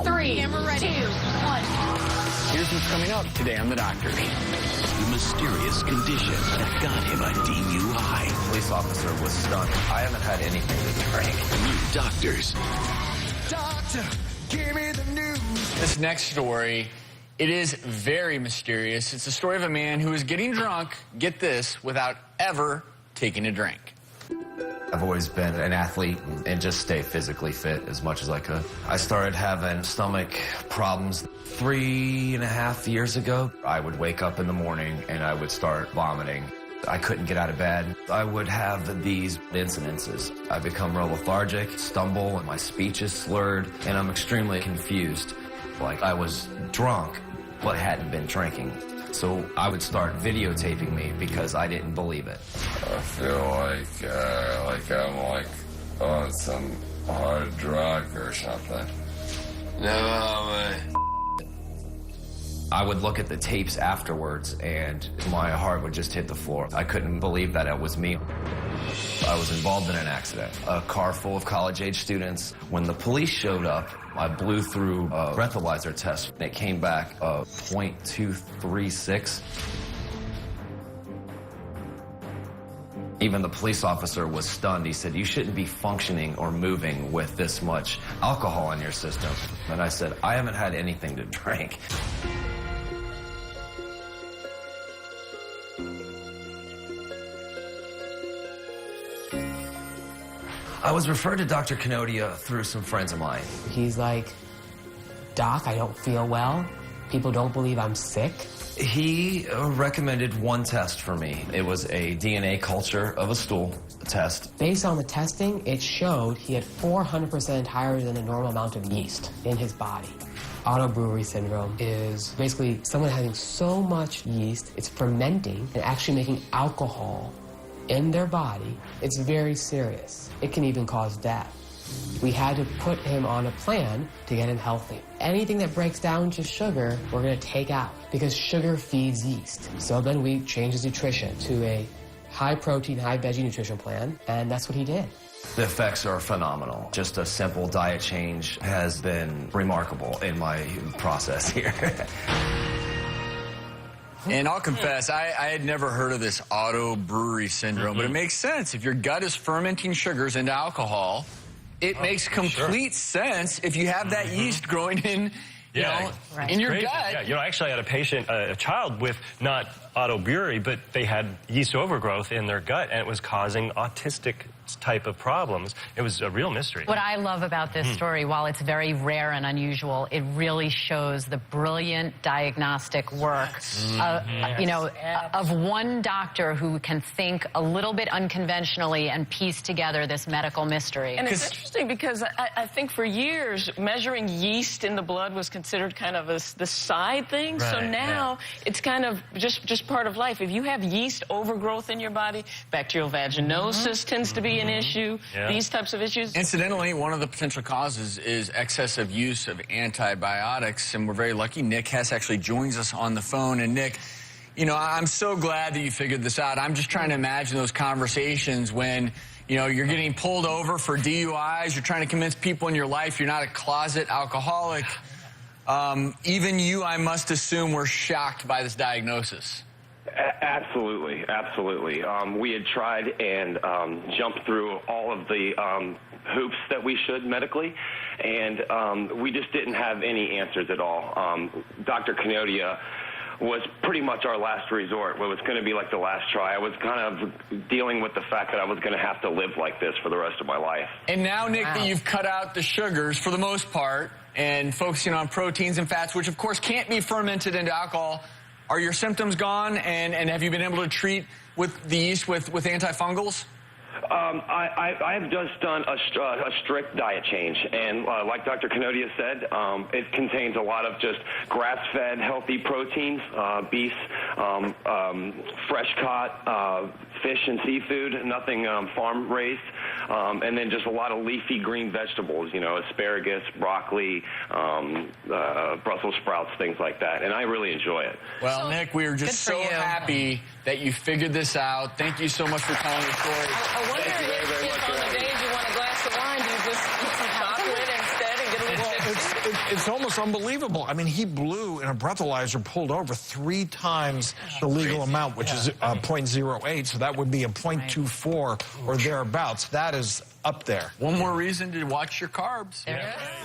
3, camera ready. 2, 1. Here's what's coming up today on The Doctors. The mysterious condition that got him a DUI. Police officer was stunned. I haven't had anything to drink. New doctors. Doctor, give me the news. This next story, it is very mysterious. It's the story of a man who is getting drunk, get this, without ever taking a drink. I've always been an athlete and just stay physically fit as much as I could. I started having stomach problems 3.5 years ago. I would wake up in the morning and I would start vomiting. I couldn't get out of bed. I would have these incidences. I become real lethargic, stumble, and my speech is slurred, and I'm extremely confused. Like I was drunk, but hadn't been drinking. So I would start videotaping me because I didn't believe it. I feel like I'm on some hard drug or something. No, I would look at the tapes afterwards and my heart would just hit the floor. I couldn't believe that it was me. I was involved in an accident, a car full of college-age students. When the police showed up, I blew through a breathalyzer test and it came back .236. Even the police officer was stunned. He said, "You shouldn't be functioning or moving with this much alcohol in your system." And I said, "I haven't had anything to drink." I was referred to Dr. Kanodia through some friends of mine. He's like, "Doc, I don't feel well. People don't believe I'm sick." He recommended one test for me. It was a DNA culture of a stool test. Based on the testing, it showed he had 400% higher than the normal amount of yeast in his body. Auto-brewery syndrome is basically someone having so much yeast, it's fermenting and actually making alcohol in their body. It's very serious. It can even cause death. We had to put him on a plan to get him healthy. Anything that breaks down to sugar, we're going to take out because sugar feeds yeast. So then we changed his nutrition to a high-protein, high-veggie nutrition plan, and that's what he did. The effects are phenomenal. Just a simple diet change has been remarkable in my process here. And I'll confess, I had never heard of this auto-brewery syndrome, but it makes sense. If your gut is fermenting sugars into alcohol, it makes complete sense if you have that yeast growing in, in your gut. Yeah, actually I had a patient, a child with not auto-brewery, but they had yeast overgrowth in their gut, and it was causing autistic type of problems. It was a real mystery. What I love about this story, while it's very rare and unusual, it really shows the brilliant diagnostic work of one doctor who can think a little bit unconventionally and piece together this medical mystery. And it's interesting because I think for years measuring yeast in the blood was considered kind of the side thing. Right, so now it's kind of just part of life. If you have yeast overgrowth in your body, bacterial vaginosis tends to be an issue, these types of issues. Incidentally, one of the potential causes is excessive use of antibiotics, and we're very lucky Nick Hess actually joins us on the phone. And Nick, I'm so glad that you figured this out. I'm just trying to imagine those conversations when, you're getting pulled over for DUIs, you're trying to convince people in your life you're not a closet alcoholic. Even you, I must assume, were shocked by this diagnosis. Absolutely, absolutely. We had tried and jumped through all of the hoops that we should medically, and we just didn't have any answers at all. Dr. Kanodia was pretty much our last resort. It was going to be like the last try. I was kind of dealing with the fact that I was going to have to live like this for the rest of my life. And now, Nick, that you've cut out the sugars for the most part and focusing on proteins and fats, which of course can't be fermented into alcohol, are your symptoms gone, and have you been able to treat with the yeast with antifungals? I've just done a strict diet change, and like Dr. Kanodia said, it contains a lot of just grass-fed, healthy proteins, beef, fresh-caught fish and seafood, nothing farm-raised, and then just a lot of leafy green vegetables, asparagus, broccoli, Brussels sprouts, things like that, and I really enjoy it. Well, Nick, we are just so happy that you figured this out. Thank you so much for telling your story. I wonder if on the days you want a glass of wine, do you just eat some chocolate instead and get a little It's almost unbelievable. I mean, he blew in a breathalyzer, pulled over 3 times the legal amount, which is 0.08, so that would be a 0.24 or thereabouts. That is up there. One more reason to watch your carbs. There it is.